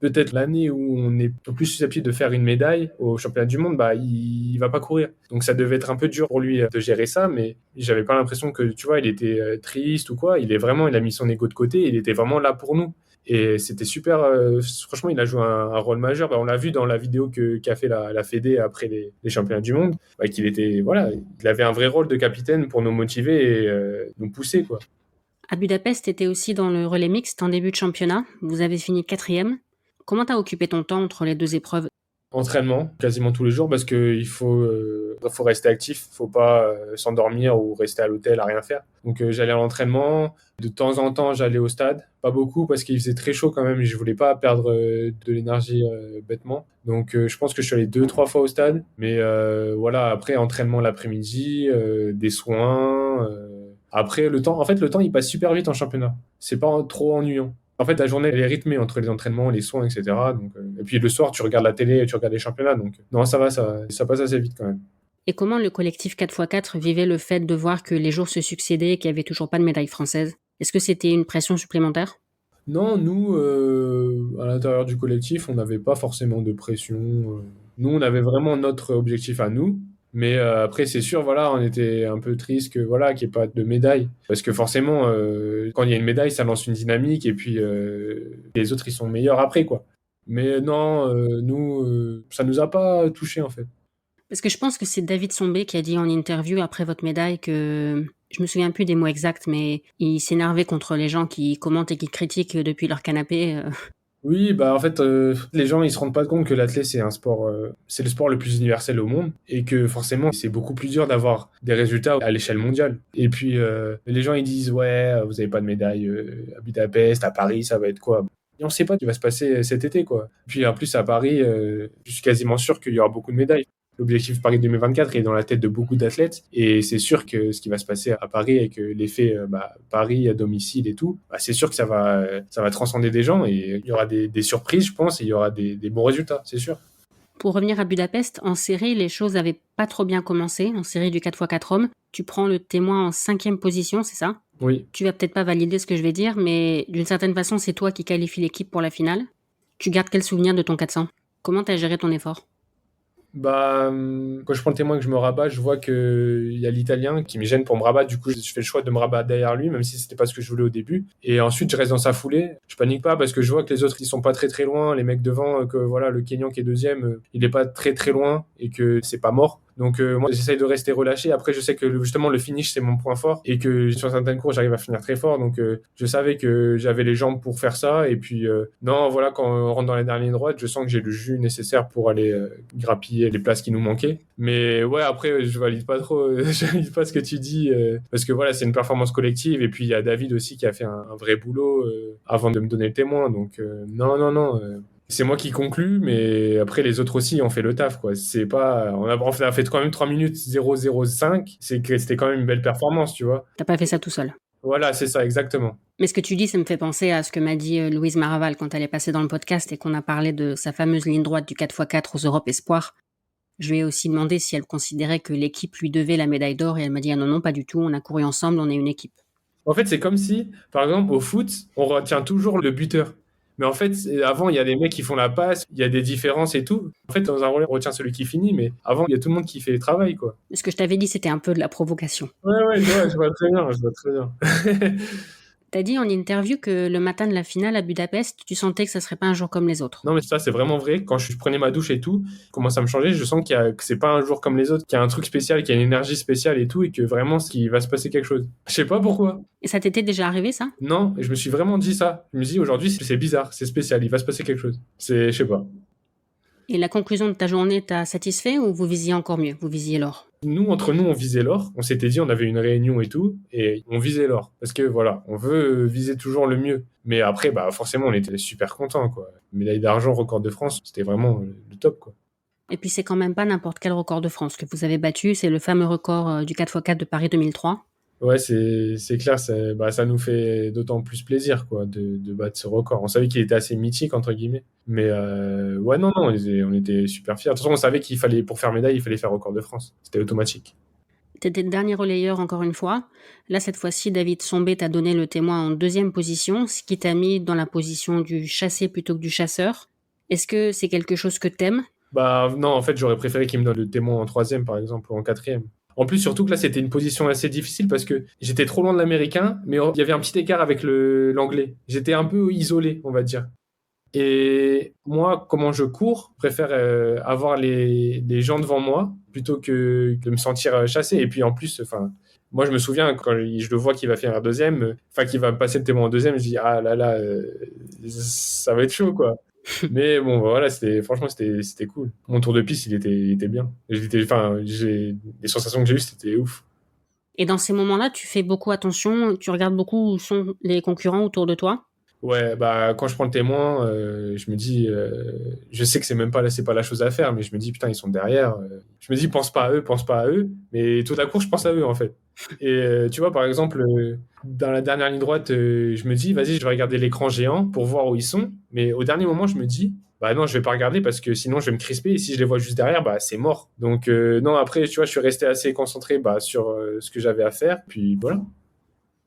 peut-être l'année où on est plus susceptible de faire une médaille au championnat du monde, il va pas courir. Donc ça devait être un peu dur pour lui de gérer ça, mais j'avais pas l'impression que, tu vois, il était triste ou quoi. Il a mis son ego de côté, il était vraiment là pour nous. Et c'était super. Franchement, il a joué un rôle majeur. On l'a vu dans la vidéo qu'a fait la Fédé après les championnats du monde, qu'il était, voilà, il avait un vrai rôle de capitaine pour nous motiver et nous pousser, quoi. À Budapest, tu étais aussi dans le relais mixte en début de championnat. Vous avez fini 4e. Comment t'as occupé ton temps entre les deux épreuves? Entraînement, quasiment tous les jours, parce qu'il faut rester actif, faut pas s'endormir ou rester à l'hôtel à rien faire. Donc j'allais à l'entraînement, de temps en temps j'allais au stade, pas beaucoup parce qu'il faisait très chaud quand même et je voulais pas perdre de l'énergie bêtement. Donc je pense que je suis allé 2, 3 fois au stade, mais voilà, après entraînement l'après-midi, des soins. Après le temps il passe super vite en championnat, c'est pas trop ennuyant. En fait, la journée, elle est rythmée entre les entraînements, les soins, etc. Donc, et puis le soir, tu regardes la télé et tu regardes les championnats. Donc, non, ça va, ça passe assez vite quand même. Et comment le collectif 4x4 vivait le fait de voir que les jours se succédaient et qu'il n'y avait toujours pas de médaille française? Est-ce que c'était une pression supplémentaire? Non, nous, à l'intérieur du collectif, on n'avait pas forcément de pression. Nous, on avait vraiment notre objectif à nous. Mais après, c'est sûr, voilà, on était un peu triste que voilà, qu'il n'y ait pas de médaille. Parce que forcément, quand il y a une médaille, ça lance une dynamique et puis les autres, ils sont meilleurs après, quoi. Mais non, nous, ça nous a pas touché en fait. Parce que je pense que c'est David Sombé qui a dit en interview après votre médaille que, je me souviens plus des mots exacts, mais il s'énervait contre les gens qui commentent et qui critiquent depuis leur canapé. Oui, bah en fait, les gens ils se rendent pas compte que l'athlète c'est un sport, c'est le sport le plus universel au monde et que forcément c'est beaucoup plus dur d'avoir des résultats à l'échelle mondiale. Et puis les gens ils disent ouais, vous avez pas de médaille à Budapest, à Paris, ça va être quoi? Et on sait pas ce qui va se passer cet été quoi. Puis en plus à Paris, je suis quasiment sûr qu'il y aura beaucoup de médailles. L'objectif Paris 2024 est dans la tête de beaucoup d'athlètes et c'est sûr que ce qui va se passer à Paris avec l'effet Paris à domicile et tout, c'est sûr que ça va transcender des gens et il y aura des surprises, je pense, et il y aura des bons résultats, c'est sûr. Pour revenir à Budapest, en série, les choses avaient pas trop bien commencé. En série du 4x4 hommes, tu prends le témoin en 5e position, c'est ça? Oui. Tu vas peut-être pas valider ce que je vais dire, mais d'une certaine façon, c'est toi qui qualifie l'équipe pour la finale. Tu gardes quel souvenir de ton 400? Comment t'as géré ton effort? Quand je prends le témoin que je me rabats, je vois qu'il y a l'Italien qui me gêne pour me rabattre. Du coup, je fais le choix de me rabattre derrière lui, même si c'était pas ce que je voulais au début. Et ensuite, je reste dans sa foulée. Je panique pas parce que je vois que les autres, ils sont pas très très loin. Les mecs devant, que voilà, le Kenyan qui est deuxième, il est pas très très loin et que c'est pas mort. Donc moi j'essaye de rester relâché. Après je sais que justement le finish c'est mon point fort et que sur certaines courses j'arrive à finir très fort. Donc je savais que j'avais les jambes pour faire ça. Et puis non voilà, quand on rentre dans les dernières lignes droites, je sens que j'ai le jus nécessaire pour aller grappiller les places qui nous manquaient. Mais ouais, après je valide pas trop, je valide pas ce que tu dis parce que voilà, c'est une performance collective. Et puis il y a David aussi qui a fait un vrai boulot avant de me donner le témoin. Donc non non non, c'est moi qui conclus, mais après les autres aussi ont fait le taf, quoi. C'est pas, on a fait quand même 3 minutes 0,05. C'est que c'était quand même une belle performance, tu vois. T'as pas fait ça tout seul. Voilà, c'est ça, exactement. Mais ce que tu dis, ça me fait penser à ce que m'a dit Louise Maraval quand elle est passée dans le podcast et qu'on a parlé de sa fameuse ligne droite du 4x4 aux Europes Espoirs. Je lui ai aussi demandé si elle considérait que l'équipe lui devait la médaille d'or et elle m'a dit ah non, non, pas du tout, on a couru ensemble, on est une équipe. En fait, c'est comme si, par exemple, au foot, on retient toujours le buteur. Mais en fait, avant, il y a des mecs qui font la passe, il y a des différences et tout. En fait, dans un rôle, on retient celui qui finit, mais avant, il y a tout le monde qui fait le travail, quoi. Ce que je t'avais dit, c'était un peu de la provocation. Ouais, ouais, je vois très bien, je vois très bien. T'as dit en interview que le matin de la finale à Budapest, tu sentais que ça serait pas un jour comme les autres. Non, mais ça, c'est vraiment vrai. Quand je prenais ma douche et tout, commence à me changer. Je sens que c'est pas un jour comme les autres, qu'il y a un truc spécial, qu'il y a une énergie spéciale et tout, et que vraiment, qu'il va se passer quelque chose. Je sais pas pourquoi. Et ça t'était déjà arrivé, ça? Non, et je me suis vraiment dit ça. Je me dis, aujourd'hui, c'est bizarre, c'est spécial, il va se passer quelque chose. Je sais pas. Et la conclusion de ta journée t'a satisfait ou vous visiez encore mieux? Vous visiez l'or? Nous, entre nous, on visait l'or. On s'était dit, on avait une réunion et tout, et on visait l'or. Parce que voilà, on veut viser toujours le mieux. Mais après, bah, forcément, on était super contents, quoi. Médaille d'argent, record de France, c'était vraiment le top, quoi. Et puis c'est quand même pas n'importe quel record de France que vous avez battu, c'est le fameux record du 4x4 de Paris 2003. Ouais, c'est clair, ça nous fait d'autant plus plaisir, quoi, de battre ce record. On savait qu'il était assez mythique, entre guillemets. Mais ouais, non, non, on était super fiers. De toute façon, on savait qu'il fallait, pour faire médaille, il fallait faire record de France. C'était automatique. T'étais le dernier relayeur encore une fois. Là, cette fois-ci, David Sombé t'a donné le témoin en 2e position, ce qui t'a mis dans la position du chassé plutôt que du chasseur. Est-ce que c'est quelque chose que t'aimes? Bah non, en fait, j'aurais préféré qu'il me donne le témoin en 3e, par exemple, ou en 4e. En plus, surtout que là, c'était une position assez difficile parce que j'étais trop loin de l'américain, mais il y avait un petit écart avec l'anglais. J'étais un peu isolé, on va dire. Et moi, comment je cours, je préfère avoir les gens devant moi plutôt que de me sentir chassé. Et puis en plus, enfin, moi je me souviens quand je le vois qu'il va faire un deuxième, enfin qu'il va passer le témoin en deuxième, je dis ah là là, ça va être chaud quoi. Mais bon, voilà, franchement, c'était cool. Mon tour de piste, il était bien. Enfin, les sensations que j'ai eues, c'était ouf. Et dans ces moments-là, tu fais beaucoup attention, tu regardes beaucoup où sont les concurrents autour de toi. Ouais, bah quand je prends le témoin, je me dis, je sais que c'est pas la chose à faire, mais je me dis putain ils sont derrière. Je me dis pense pas à eux, mais toute la course je pense à eux en fait. Et tu vois par exemple dans la dernière ligne droite, je me dis vas-y je vais regarder l'écran géant pour voir où ils sont, mais au dernier moment je me dis bah non je vais pas regarder parce que sinon je vais me crisper et si je les vois juste derrière bah c'est mort. Donc non après tu vois je suis resté assez concentré bah sur ce que j'avais à faire, puis voilà.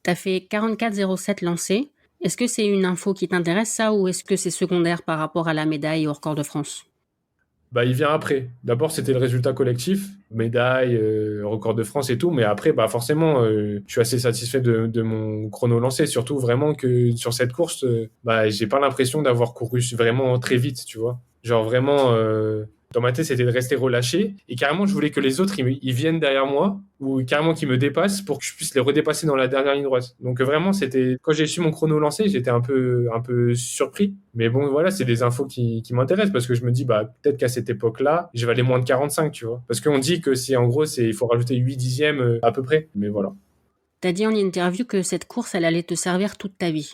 Tu as fait 44,07 lancés. Est-ce que c'est une info qui t'intéresse ça ou est-ce que c'est secondaire par rapport à la médaille et au record de France? Bah, il vient après. D'abord, c'était le résultat collectif, médaille, record de France et tout. Mais après, bah, forcément, je suis assez satisfait de mon chrono lancé. Surtout vraiment que sur cette course, bah, j'ai pas l'impression d'avoir couru vraiment très vite, tu vois. Genre vraiment, dans ma tête, c'était de rester relâché. Et carrément, je voulais que les autres, ils viennent derrière moi ou carrément qu'ils me dépassent pour que je puisse les redépasser dans la dernière ligne droite. Donc vraiment, c'était quand j'ai su mon chrono lancé, j'étais un peu surpris. Mais bon, voilà, c'est des infos qui m'intéressent parce que je me dis, bah, peut-être qu'à cette époque-là, je vais aller moins de 45, tu vois. Parce qu'on dit que c'est, en gros, il faut rajouter 8 dixièmes à peu près. Mais voilà. Tu as dit en interview que cette course, elle allait te servir toute ta vie.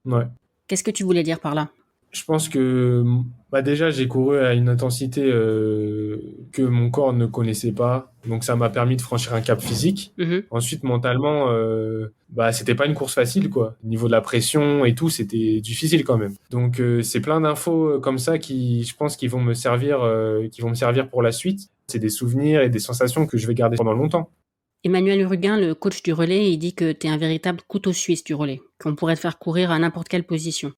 Ouais. Qu'est-ce que tu voulais dire par là? Je pense que bah déjà j'ai couru à une intensité que mon corps ne connaissait pas, donc ça m'a permis de franchir un cap physique. Mhm. Ensuite mentalement, bah c'était pas une course facile quoi. Au niveau de la pression et tout, c'était difficile quand même. Donc c'est plein d'infos comme ça qui, je pense, qui vont me servir pour la suite. C'est des souvenirs et des sensations que je vais garder pendant longtemps. Emmanuel Ruguin, le coach du relais, il dit que tu es un véritable couteau suisse du relais, qu'on pourrait te faire courir à n'importe quelle position.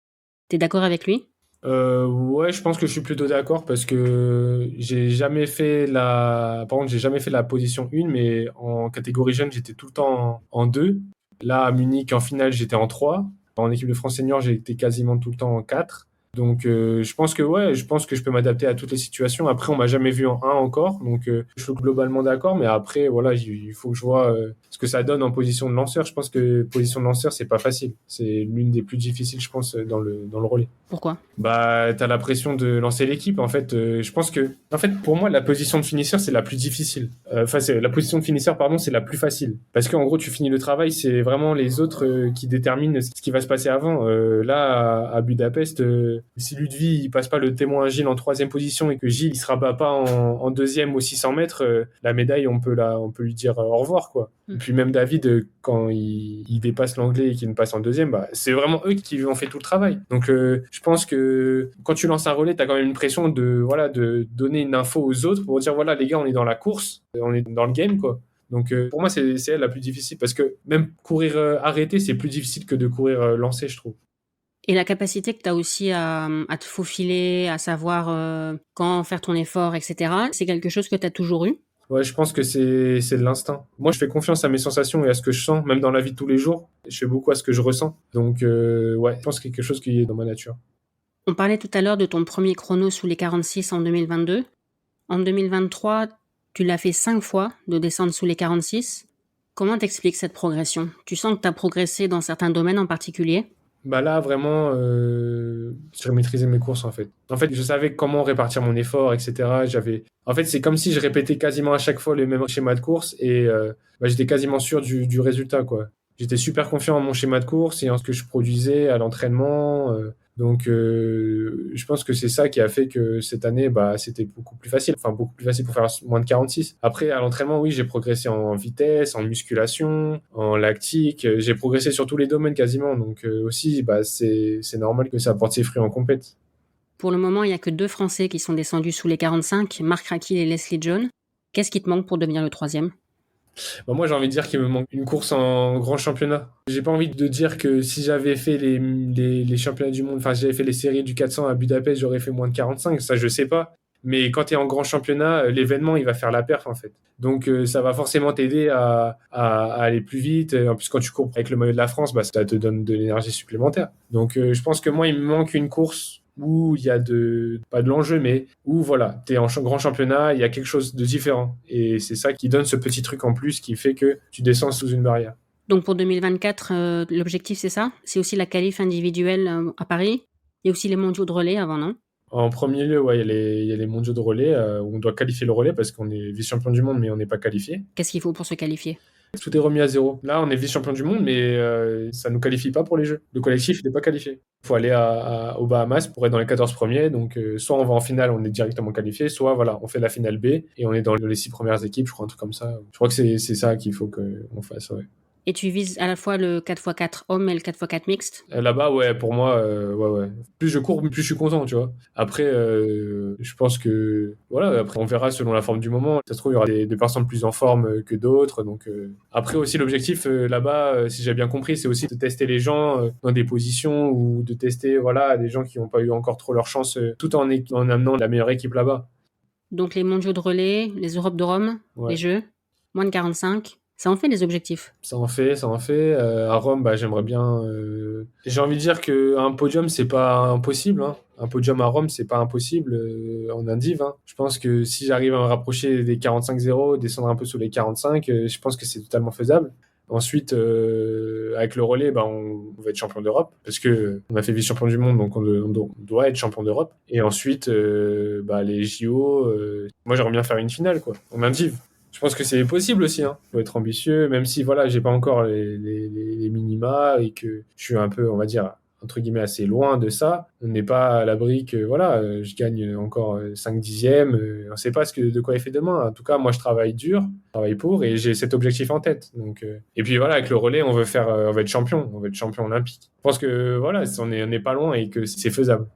T'es d'accord avec lui? Ouais, je pense que je suis plutôt d'accord parce que j'ai jamais fait par contre, j'ai jamais fait la position 1, mais en catégorie jeune, j'étais tout le temps en 2. Là, à Munich, en finale, j'étais en 3. En équipe de France senior, j'ai été quasiment tout le temps en 4. Donc, je pense que ouais, je pense que je peux m'adapter à toutes les situations. Après, on m'a jamais vu en 1 encore, donc je suis globalement d'accord. Mais après, voilà, il faut que je vois ce que ça donne en position de lanceur. Je pense que position de lanceur, c'est pas facile. C'est l'une des plus difficiles, je pense, dans le relais. Pourquoi? Bah, t'as la pression de lancer l'équipe. En fait, je pense que, en fait, pour moi, la position de finisseur, c'est la plus difficile. Enfin, c'est la position de finisseur, pardon, c'est la plus facile. Parce qu'en gros, tu finis le travail, c'est vraiment les autres qui déterminent ce qui va se passer avant. Là, à Budapest, si Ludwig il passe pas le témoin Gilles en troisième position et que Gilles il se rabat pas en deuxième aux 600 mètres, la médaille, on peut lui dire au revoir, quoi. Et puis même David, quand il dépasse l'anglais et qu'il me passe en deuxième, bah, c'est vraiment eux qui lui ont fait tout le travail. Donc je pense que quand tu lances un relais, tu as quand même une pression voilà, de donner une info aux autres pour dire voilà les gars, on est dans la course, on est dans le game quoi. Donc pour moi c'est elle la plus difficile parce que même courir arrêté, c'est plus difficile que de courir lancé, je trouve. Et la capacité que tu as aussi à te faufiler, à savoir quand faire ton effort, etc., c'est quelque chose que tu as toujours eu? Ouais, je pense que c'est de l'instinct. Moi, je fais confiance à mes sensations et à ce que je sens, même dans la vie de tous les jours. Je fais beaucoup à ce que je ressens. Donc, ouais, je pense que c'est quelque chose qui est dans ma nature. On parlait tout à l'heure de ton premier chrono sous les 46 en 2022. En 2023, tu l'as fait 5 fois de descendre sous les 46. Comment t'expliques cette progression? Tu sens que tu as progressé dans certains domaines en particulier? Bah là, vraiment, je maîtrisais mes courses, en fait. En fait, je savais comment répartir mon effort, etc. En fait, c'est comme si je répétais quasiment à chaque fois les mêmes schémas de course et bah, j'étais quasiment sûr du résultat, quoi. J'étais super confiant en mon schéma de course et en ce que je produisais à l'entraînement. Donc, je pense que c'est ça qui a fait que cette année, bah, c'était beaucoup plus facile. Enfin, beaucoup plus facile pour faire moins de 46. Après, à l'entraînement, oui, j'ai progressé en vitesse, en musculation, en lactique. J'ai progressé sur tous les domaines quasiment. Donc, aussi, bah, c'est normal que ça porte ses fruits en compète. Pour le moment, il n'y a que 2 Français qui sont descendus sous les 45, Marc Raquil et Leslie John. Qu'est-ce qui te manque pour devenir le troisième? Bah, moi, j'ai envie de dire qu'il me manque une course en grand championnat. J'ai pas envie de dire que si j'avais fait les championnats du monde, enfin, si j'avais fait les séries du 400 à Budapest, j'aurais fait moins de 45. Ça, je sais pas. Mais quand tu es en grand championnat, l'événement, il va faire la perf, en fait. Donc, ça va forcément t'aider à aller plus vite. En plus, quand tu cours avec le maillot de la France, bah, ça te donne de l'énergie supplémentaire. Donc, je pense que moi, il me manque une course où il y a pas de l'enjeu, mais où voilà, tu es en grand championnat, il y a quelque chose de différent. Et c'est ça qui donne ce petit truc en plus qui fait que tu descends sous une barrière. Donc pour 2024, l'objectif c'est ça? C'est aussi la qualif individuelle à Paris? Il y a aussi les mondiaux de relais avant, non? En premier lieu, ouais, il y a les mondiaux de relais où on doit qualifier le relais parce qu'on est vice-champion du monde, mais on n'est pas qualifié. Qu'est-ce qu'il faut pour se qualifier? Tout est remis à zéro. Là, on est vice-champion du monde, mais ça ne nous qualifie pas pour les Jeux. Le collectif, il n'est pas qualifié. Il faut aller aux Bahamas pour être dans les 14 premiers. Donc, soit on va en finale, on est directement qualifié, soit voilà, on fait la finale B et on est dans les 6 premières équipes, je crois, un truc comme ça. Je crois que c'est ça qu'il faut qu'on fasse, ouais. Et tu vises à la fois le 4x4 homme et le 4x4 mixte? Là-bas, ouais, pour moi, ouais. Plus je cours, plus je suis content, tu vois. Après, je pense que, voilà, après, on verra selon la forme du moment. Ça se trouve, il y aura des personnes plus en forme que d'autres. Donc, après aussi, l'objectif là-bas, si j'ai bien compris, c'est aussi de tester les gens dans des positions ou de tester, voilà, des gens qui n'ont pas eu encore trop leur chance, tout en amenant la meilleure équipe là-bas. Donc les mondiaux de relais, les Europes de Rome, Ouais. les Jeux, moins de 45. Ça en fait des objectifs. Ça en fait. À Rome, bah, j'aimerais bien. J'ai envie de dire qu'un podium, c'est pas impossible, hein. Un podium à Rome, c'est pas impossible en indiv, hein. Je pense que si j'arrive à me rapprocher des 45-0, descendre un peu sous les 45, je pense que c'est totalement faisable. Ensuite, avec le relais, bah, on va être champion d'Europe parce que on a fait vice-champion du monde, donc on doit être champion d'Europe. Et ensuite, bah, les JO, moi j'aimerais bien faire une finale, quoi, en indiv. Je pense que c'est possible aussi, hein. Faut être ambitieux, même si voilà, j'ai pas encore les minima et que je suis un peu, on va dire, entre guillemets, assez loin de ça. On n'est pas à l'abri que voilà, je gagne encore 5 dixièmes. On sait pas de quoi il fait demain. En tout cas, moi, je travaille dur, je travaille pour et j'ai cet objectif en tête. Donc, et puis voilà, avec le relais, on va être champion olympique. Je pense que voilà, on n'est pas loin et que c'est faisable.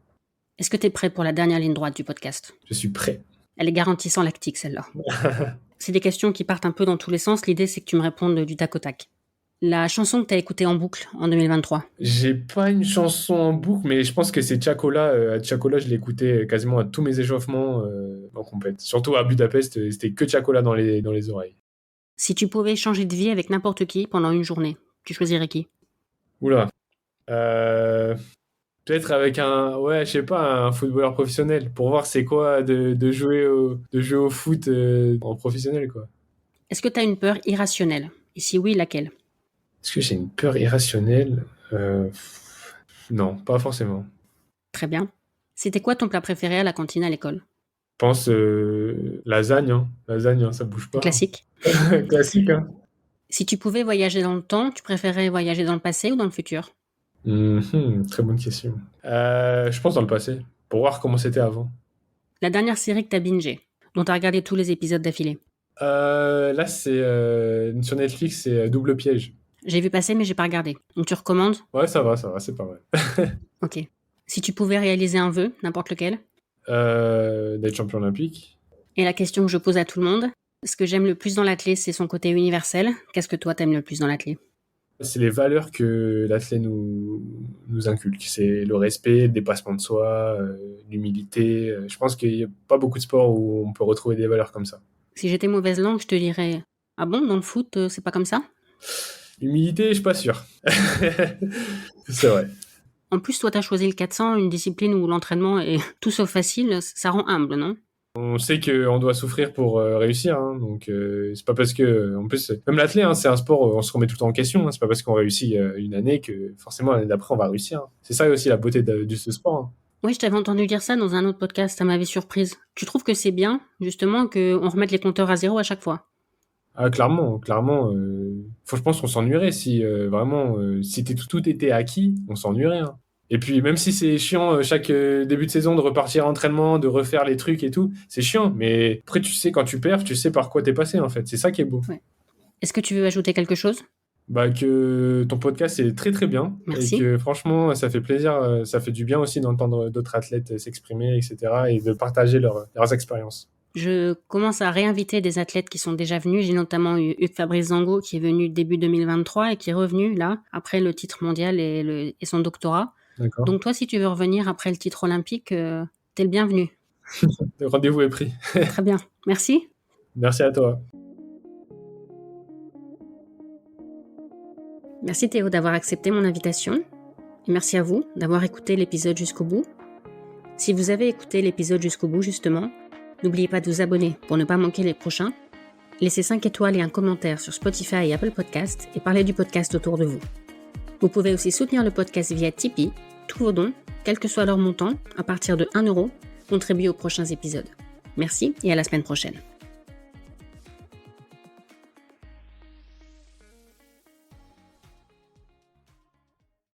Est-ce que tu es prêt pour la dernière ligne droite du podcast? Je suis prêt. Elle est garantie sans lactique, celle-là. C'est des questions qui partent un peu dans tous les sens. L'idée, c'est que tu me répondes du tac au tac. La chanson que tu as écoutée en boucle en 2023? J'ai pas une chanson en boucle, mais je pense que c'est Chacola. Chacola, je l'écoutais quasiment à tous mes échauffements en compète. Surtout à Budapest, c'était que Chacola dans les oreilles. Si tu pouvais changer de vie avec n'importe qui pendant une journée, tu choisirais qui? Oula. Peut-être avec un footballeur professionnel pour voir c'est quoi de jouer au foot en professionnel, quoi. Est-ce que tu as une peur irrationnelle? Et si oui, laquelle? Est-ce que j'ai une peur irrationnelle? Non, pas forcément. Très bien. C'était quoi ton plat préféré à la cantine à l'école? Je pense lasagne, hein. Lasagne, hein, ça bouge pas. Classique. Classique, hein. Si tu pouvais voyager dans le temps, tu préférais voyager dans le passé ou dans le futur? Très bonne question. Je pense dans le passé, pour voir comment c'était avant. La dernière série que t'as bingée, dont t'as regardé tous les épisodes d'affilée? Là, c'est sur Netflix, c'est Double Piège. J'ai vu passer, mais j'ai pas regardé. Donc tu recommandes? Ouais, ça va, c'est pas mal. Ok. Si tu pouvais réaliser un vœu, n'importe lequel? D'être champion olympique. Et la question que je pose à tout le monde, ce que j'aime le plus dans l'athlète, c'est son côté universel. Qu'est-ce que toi t'aimes le plus dans l'athlète? C'est les valeurs que l'athlète nous inculque. C'est le respect, le dépassement de soi, l'humilité. Je pense qu'il n'y a pas beaucoup de sports où on peut retrouver des valeurs comme ça. Si j'étais mauvaise langue, je te dirais: ah bon, dans le foot, c'est pas comme ça? L'humilité, je suis pas sûr. C'est vrai. En plus, toi, t'as choisi le 400, une discipline où l'entraînement est tout sauf facile. Ça rend humble, non? On sait qu'on doit souffrir pour réussir, hein, donc c'est pas parce que, en plus, même l'athlète, hein, c'est un sport, on se remet tout le temps en question, hein, c'est pas parce qu'on réussit une année que forcément l'année d'après on va réussir, hein. C'est ça aussi la beauté de ce sport, hein. Oui, je t'avais entendu dire ça dans un autre podcast, ça m'avait surprise. Tu trouves que c'est bien, justement, qu'on remette les compteurs à zéro à chaque fois? Ah, clairement. Je pense qu'on s'ennuierait si vraiment, si tout était acquis, on s'ennuierait, hein. Et puis, même si c'est chiant chaque début de saison de repartir à l'entraînement, de refaire les trucs et tout, c'est chiant. Mais après, tu sais, quand tu perds, tu sais par quoi t'es passé, en fait. C'est ça qui est beau. Ouais. Est-ce que tu veux ajouter quelque chose? Bah, que ton podcast est très très bien. Merci. Et que franchement, ça fait plaisir, ça fait du bien aussi d'entendre d'autres athlètes s'exprimer, etc. et de partager leurs expériences. Je commence à réinviter des athlètes qui sont déjà venus. J'ai notamment eu Hugues Fabrice Zango qui est venu début 2023 et qui est revenu là, après le titre mondial et son doctorat. D'accord. Donc toi, si tu veux revenir après le titre olympique, t'es le bienvenu. Le rendez-vous est pris. Très bien. Merci. Merci à toi. Merci Théo d'avoir accepté mon invitation. Et merci à vous d'avoir écouté l'épisode jusqu'au bout. Si vous avez écouté l'épisode jusqu'au bout, justement, n'oubliez pas de vous abonner pour ne pas manquer les prochains. Laissez 5 étoiles et un commentaire sur Spotify et Apple Podcasts et parlez du podcast autour de vous. Vous pouvez aussi soutenir le podcast via Tipeee. tous vos dons, quel que soit leur montant, à partir de 1 euro, contribuent aux prochains épisodes. Merci et à la semaine prochaine.